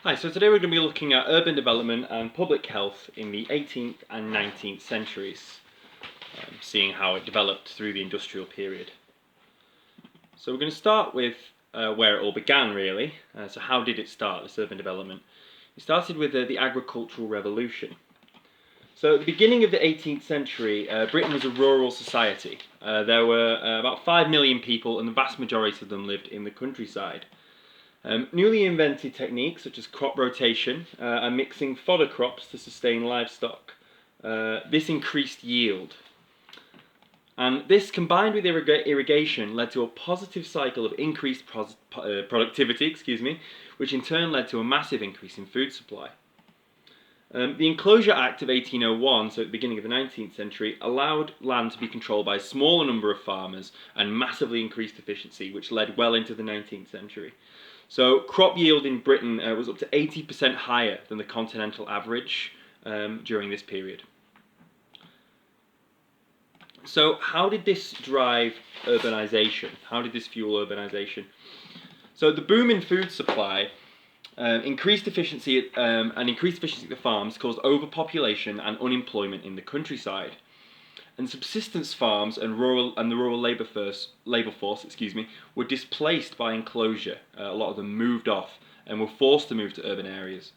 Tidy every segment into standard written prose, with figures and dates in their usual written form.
Hi, so today we're going to be looking at urban development and public health in the 18th and 19th centuries, seeing how it developed through the industrial period. So we're going to start with where it all began, really. So how did it start, this urban development? It started with the agricultural revolution. So at the beginning of the 18th century, Britain was a rural society. There were about 5 million people, and the vast majority of them lived in the countryside. Newly invented techniques such as crop rotation and mixing fodder crops to sustain livestock. This increased yield. And this, combined with irrigation, led to a positive cycle of increased productivity, which in turn led to a massive increase in food supply. The Enclosure Act of 1801, so at the beginning of the 19th century, allowed land to be controlled by a smaller number of farmers and massively increased efficiency, which led well into the 19th century. So crop yield in Britain was up to 80% higher than the continental average during this period. So how did this drive urbanisation? How did this fuel urbanisation? So the boom in food supply, increased efficiency and increased efficiency at the farms caused overpopulation and unemployment in the countryside. And subsistence farms and the rural labour force, were displaced by enclosure. A lot of them moved off and were forced to move to urban areas.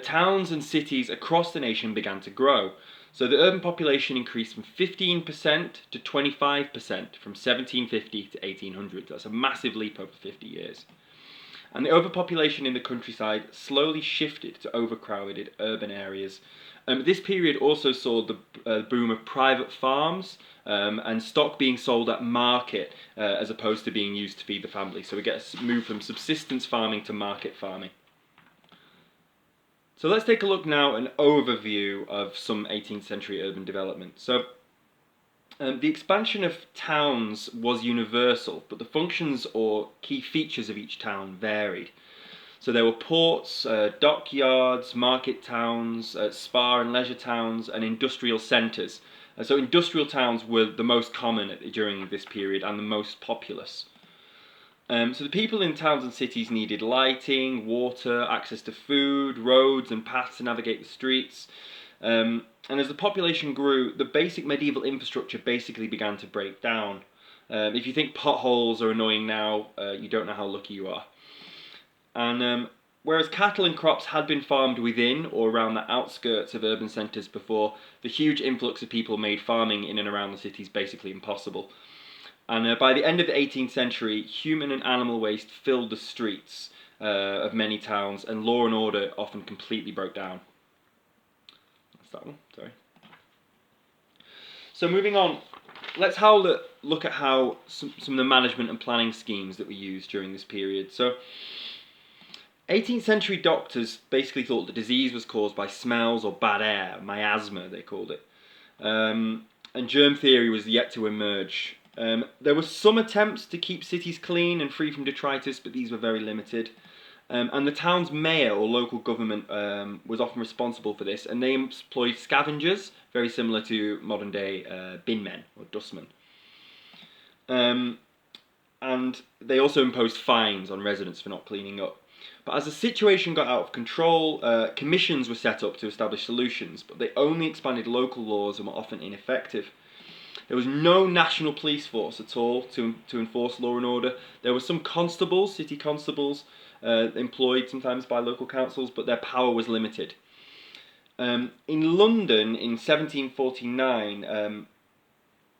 Towns and cities across the nation began to grow. So the urban population increased from 15% to 25% from 1750 to 1800. That's a massive leap over 50 years. And the overpopulation in the countryside slowly shifted to overcrowded urban areas. This period also saw the boom of private farms and stock being sold at market as opposed to being used to feed the family. So we get a move from subsistence farming to market farming. So let's take a look now at an overview of some 18th century urban development. So the expansion of towns was universal, but the functions or key features of each town varied. So there were ports, dockyards, market towns, spa and leisure towns, and industrial centres. So industrial towns were the most common during this period and the most populous. So the people in towns and cities needed lighting, water, access to food, roads and paths to navigate the streets. And as the population grew, the basic medieval infrastructure basically began to break down. If you think potholes are annoying now, you don't know how lucky you are. And whereas cattle and crops had been farmed within or around the outskirts of urban centres before, the huge influx of people made farming in and around the cities basically impossible. And by the end of the 18th century, human and animal waste filled the streets of many towns, and law and order often completely broke down. That's that one, sorry. So moving on, let's look at how some of the management and planning schemes that were used during this period. So 18th century doctors basically thought the disease was caused by smells or bad air, miasma they called it. And germ theory was yet to emerge. There were some attempts to keep cities clean and free from detritus, but these were very limited. And the town's mayor or local government was often responsible for this, and they employed scavengers, very similar to modern day bin men or dustmen. And they also imposed fines on residents for not cleaning up. But as the situation got out of control, commissions were set up to establish solutions, but they only expanded local laws and were often ineffective. There was no national police force at all to enforce law and order. There were some constables, city constables, employed sometimes by local councils, but their power was limited. In London in 1749,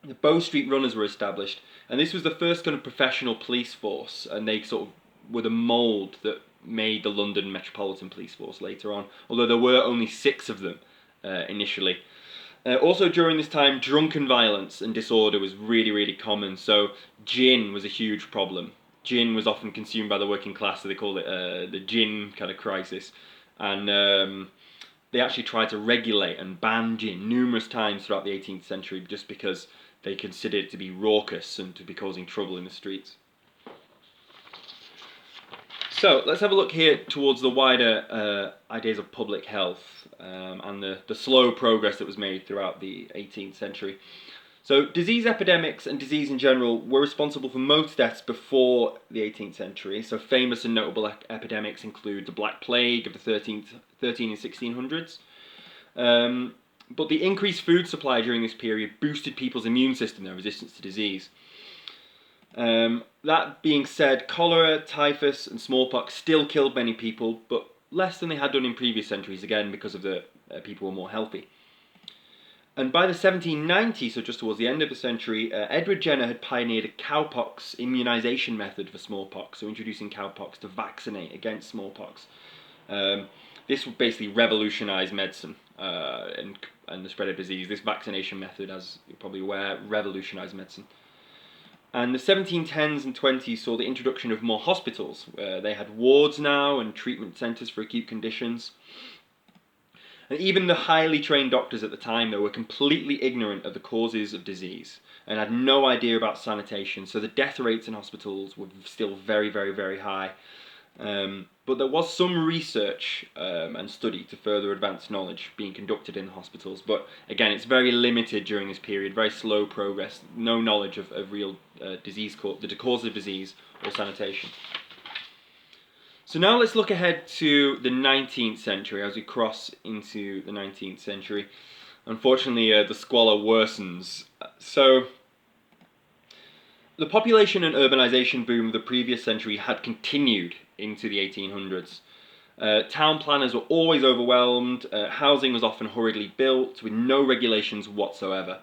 the Bow Street Runners were established, and this was the first kind of professional police force, and they sort of were the mould that made the London Metropolitan Police Force later on, although there were only 6 of them initially. Also during this time, drunken violence and disorder was really, really common, so gin was a huge problem. Gin was often consumed by the working class, so they called it the gin kind of crisis. And they actually tried to regulate and ban gin numerous times throughout the 18th century just because they considered it to be raucous and to be causing trouble in the streets. So let's have a look here towards the wider ideas of public health and the slow progress that was made throughout the 18th century. So disease epidemics and disease in general were responsible for most deaths before the 18th century. So famous and notable epidemics include the Black Plague of the 13 and 1600s. But the increased food supply during this period boosted people's immune system, their resistance to disease. That being said, cholera, typhus and smallpox still killed many people, but less than they had done in previous centuries, again because of the people were more healthy. And by the 1790s, so just towards the end of the century, Edward Jenner had pioneered a cowpox immunization method for smallpox, so introducing cowpox to vaccinate against smallpox. This would basically revolutionise medicine and the spread of disease. This vaccination method, as you're probably aware, revolutionised medicine. And the 1710s and 20s saw the introduction of more hospitals. They had wards now and treatment centres for acute conditions. And even the highly trained doctors at the time, though, were completely ignorant of the causes of disease and had no idea about sanitation. So the death rates in hospitals were still very, very, very high. But there was some research and study to further advance knowledge being conducted in the hospitals. But again, it's very limited during this period, very slow progress, no knowledge of real disease, the cause of disease or sanitation. So now let's look ahead to the 19th century as we cross into the 19th century. Unfortunately, the squalor worsens. So the population and urbanization boom of the previous century had continued into the 1800s. Town planners were always overwhelmed, housing was often hurriedly built with no regulations whatsoever.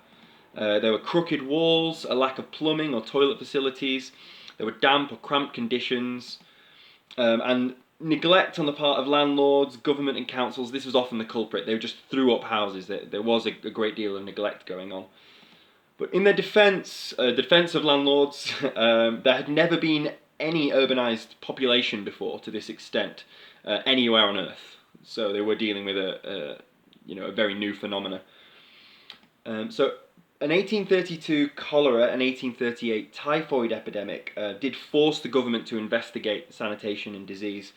There were crooked walls, a lack of plumbing or toilet facilities, there were damp or cramped conditions, and neglect on the part of landlords, government and councils. This was often the culprit. They just threw up houses. There was a great deal of neglect going on. But in their defence, the defence of landlords, there had never been any urbanised population before to this extent anywhere on Earth. So they were dealing with a very new phenomena. So an 1832 cholera and 1838 typhoid epidemic did force the government to investigate sanitation and disease.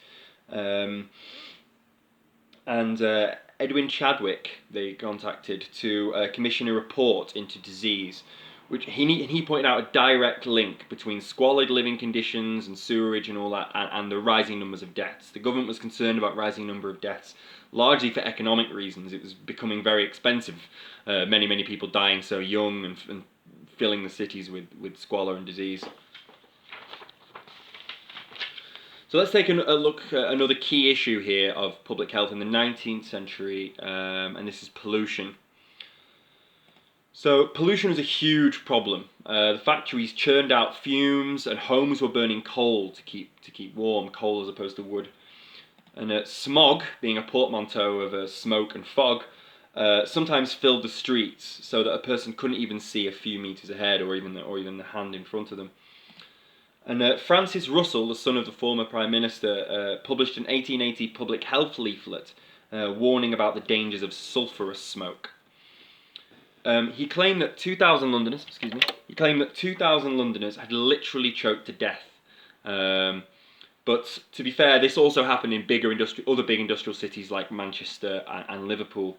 Edwin Chadwick they contacted to commission a report into disease, which he pointed out a direct link between squalid living conditions and sewerage and all that, and the rising numbers of deaths. The government was concerned about rising number of deaths, largely for economic reasons. It was becoming very expensive. Many people dying so young and filling the cities with squalor and disease. So let's take a look at another key issue here of public health in the 19th century, and this is pollution. So pollution was a huge problem. The factories churned out fumes, and homes were burning coal to keep warm, coal as opposed to wood. And smog, being a portmanteau of smoke and fog, sometimes filled the streets so that a person couldn't even see a few meters ahead, or even the hand in front of them. And Francis Russell, the son of the former Prime Minister, published an 1880 public health leaflet warning about the dangers of sulphurous smoke. He claimed that 2,000 Londoners, had literally choked to death. But to be fair, this also happened in other big industrial cities like Manchester and Liverpool.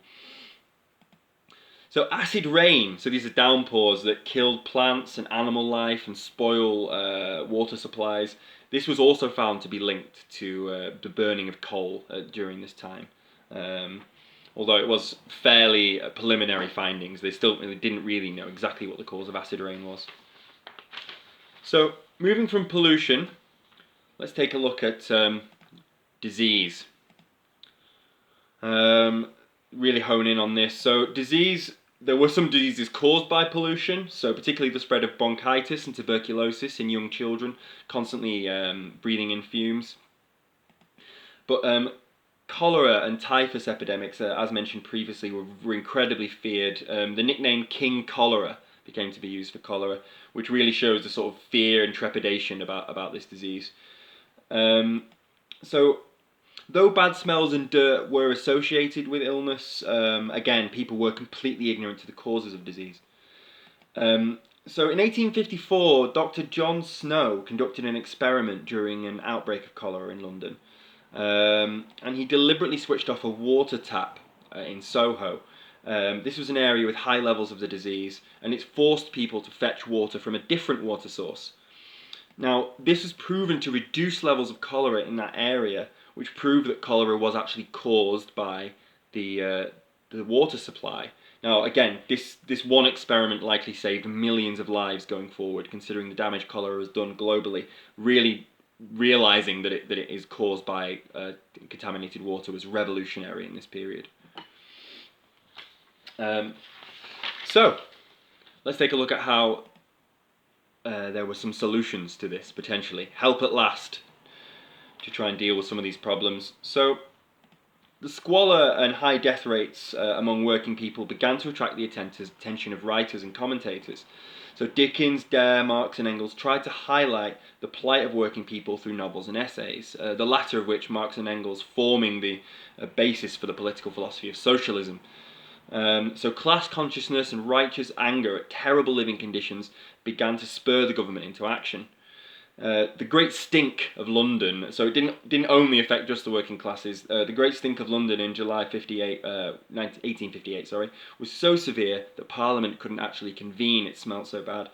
So acid rain, so these are downpours that killed plants and animal life and spoil water supplies. This was also found to be linked to the burning of coal during this time. Although it was fairly preliminary findings, they didn't really know exactly what the cause of acid rain was. So moving from pollution, let's take a look at disease. Really hone in on this. So disease, there were some diseases caused by pollution, so particularly the spread of bronchitis and tuberculosis in young children, constantly breathing in fumes. But cholera and typhus epidemics, as mentioned previously, were incredibly feared. The nickname King Cholera became to be used for cholera, which really shows the sort of fear and trepidation about this disease. So, though bad smells and dirt were associated with illness, again, people were completely ignorant to the causes of disease. So in 1854, Dr. John Snow conducted an experiment during an outbreak of cholera in London. And he deliberately switched off a water tap in Soho This was an area with high levels of the disease, and it's forced people to fetch water from a different water source. Now, this was proven to reduce levels of cholera in that area, which proved that cholera was actually caused by the water supply. Now, again, this one experiment likely saved millions of lives going forward, considering the damage cholera has done globally. Really realizing that it is caused by contaminated water was revolutionary in this period. So, let's take a look at how there were some solutions to this, potentially. Help at last to try and deal with some of these problems. So, the squalor and high death rates among working people began to attract the attention of writers and commentators. So Dickens, Dare, Marx and Engels tried to highlight the plight of working people through novels and essays, the latter of which, Marx and Engels, forming the basis for the political philosophy of socialism. So class consciousness and righteous anger at terrible living conditions began to spur the government into action. The Great Stink of London, so it didn't only affect just the working classes. The Great Stink of London in July 1858, was so severe that Parliament couldn't actually convene. It smelled so bad,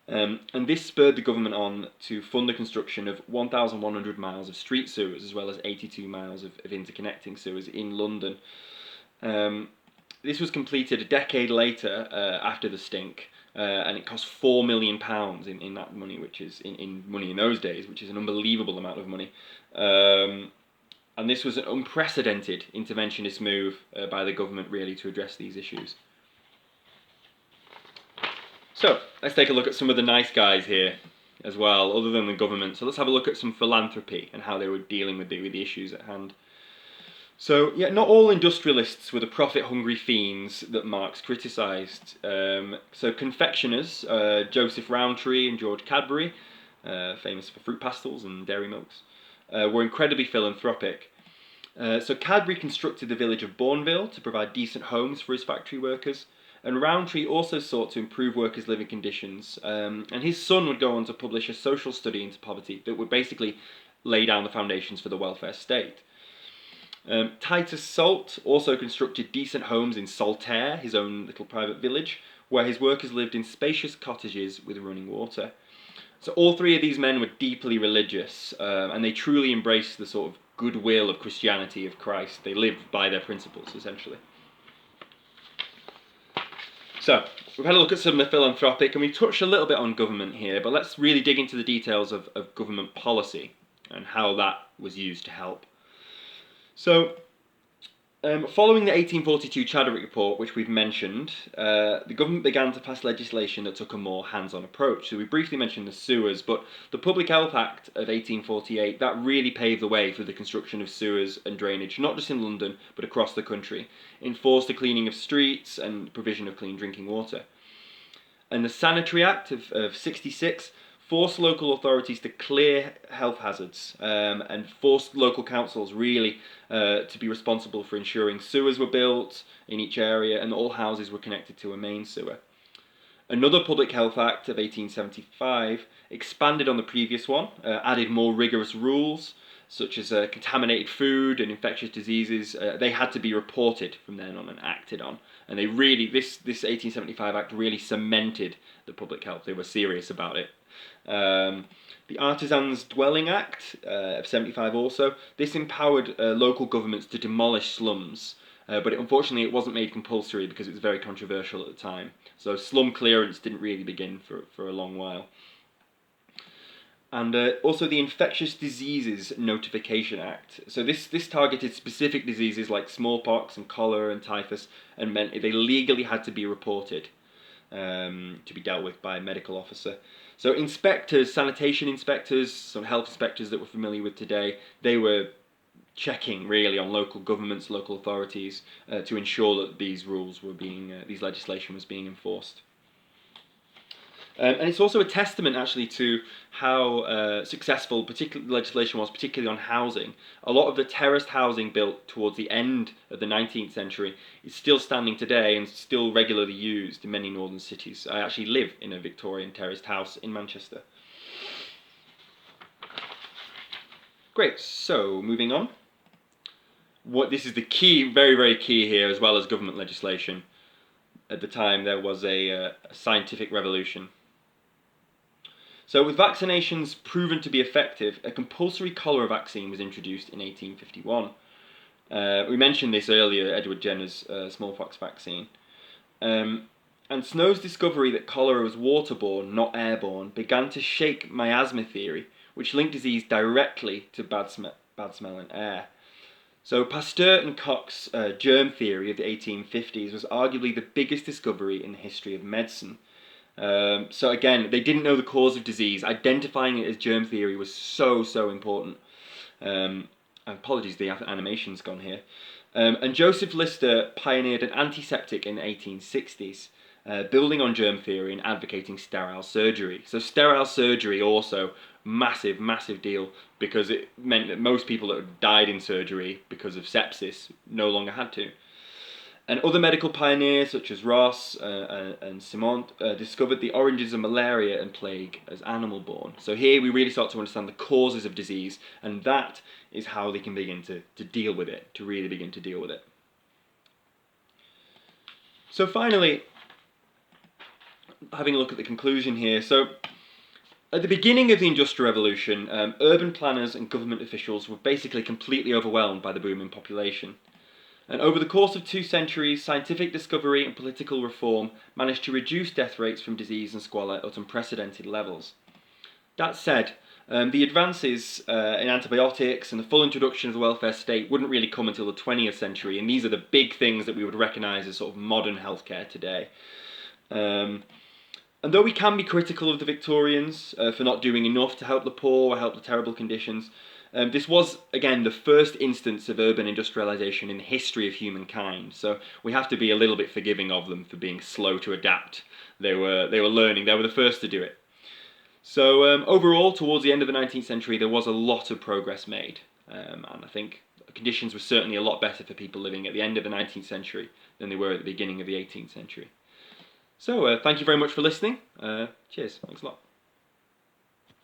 and this spurred the government on to fund the construction of 1,100 miles of street sewers, as well as 82 miles of interconnecting sewers in London. This was completed a decade later after the stink. And it cost £4 million in that money, which is in money in those days, which is an unbelievable amount of money. And this was an unprecedented interventionist move by the government, really, to address these issues. So let's take a look at some of the nice guys here as well, other than the government. So let's have a look at some philanthropy and how they were dealing with the issues at hand. So, yeah, not all industrialists were the profit-hungry fiends that Marx criticised. So confectioners, Joseph Rowntree and George Cadbury, famous for fruit pastels and dairy milks, were incredibly philanthropic. So Cadbury constructed the village of Bourneville to provide decent homes for his factory workers, and Rowntree also sought to improve workers' living conditions, and his son would go on to publish a social study into poverty that would basically lay down the foundations for the welfare state. Titus Salt also constructed decent homes in Saltaire, his own little private village, where his workers lived in spacious cottages with running water. So all three of these men were deeply religious, and they truly embraced the sort of goodwill of Christianity, of Christ. They lived by their principles, essentially. So, we've had a look at some of the philanthropic, and we've touched a little bit on government here, but let's really dig into the details of government policy and how that was used to help. So, following the 1842 Chadwick Report, which we've mentioned, the government began to pass legislation that took a more hands-on approach. So we briefly mentioned the sewers, but the Public Health Act of 1848, that really paved the way for the construction of sewers and drainage, not just in London, but across the country, enforced the cleaning of streets and provision of clean drinking water. And the Sanitary Act of 66 forced local authorities to clear health hazards and forced local councils really to be responsible for ensuring sewers were built in each area and all houses were connected to a main sewer. Another Public Health Act of 1875 expanded on the previous one, added more rigorous rules such as contaminated food and infectious diseases. They had to be reported from then on and acted on. And they really, this 1875 Act really cemented the public health. They were serious about it. The Artisans' Dwelling Act of 75 also, this empowered local governments to demolish slums, but unfortunately it wasn't made compulsory because it was very controversial at the time. So slum clearance didn't really begin for a long while. And also the Infectious Diseases Notification Act. So this targeted specific diseases like smallpox and cholera and typhus, and meant they legally had to be reported to be dealt with by a medical officer. So inspectors, sanitation inspectors, some health inspectors that we're familiar with today, they were checking really on local governments, local authorities, to ensure that these rules were these legislation was being enforced. And it's also a testament, actually, to how successful particular legislation was, particularly on housing. A lot of the terraced housing built towards the end of the 19th century is still standing today and still regularly used in many northern cities. I actually live in a Victorian terraced house in Manchester. Great, so moving on. this is the key, very, very key here, as well as government legislation. At the time, there was a scientific revolution. So with vaccinations proven to be effective, a compulsory cholera vaccine was introduced in 1851. We mentioned this earlier, Edward Jenner's smallpox vaccine. And Snow's discovery that cholera was waterborne, not airborne, began to shake miasma theory, which linked disease directly to bad smell in air. So Pasteur and Koch's germ theory of the 1850s was arguably the biggest discovery in the history of medicine. So again, they didn't know the cause of disease. Identifying it as germ theory was so important. Apologies, the animation's gone here. And Joseph Lister pioneered an antiseptic in the 1860s, building on germ theory and advocating sterile surgery. So sterile surgery also massive deal, because it meant that most people that died in surgery because of sepsis no longer had to. And other medical pioneers such as Ross and Simont discovered the origins of malaria and plague as animal-borne. So here we really start to understand the causes of disease, and that is how they can begin to deal with it, to really begin to deal with it. So finally, having a look at the conclusion here. So at the beginning of the Industrial Revolution, urban planners and government officials were basically completely overwhelmed by the booming population. And over the course of 2 centuries, scientific discovery and political reform managed to reduce death rates from disease and squalor at unprecedented levels. That said, the advances in antibiotics and the full introduction of the welfare state wouldn't really come until the 20th century, and these are the big things that we would recognise as sort of modern healthcare today. And though we can be critical of the Victorians for not doing enough to help the poor or help the terrible conditions, this was, again, the first instance of urban industrialisation in the history of humankind, so we have to be a little bit forgiving of them for being slow to adapt. They were learning, they were the first to do it. So overall, towards the end of the 19th century, there was a lot of progress made, and I think conditions were certainly a lot better for people living at the end of the 19th century than they were at the beginning of the 18th century. So thank you very much for listening. Cheers. Thanks a lot.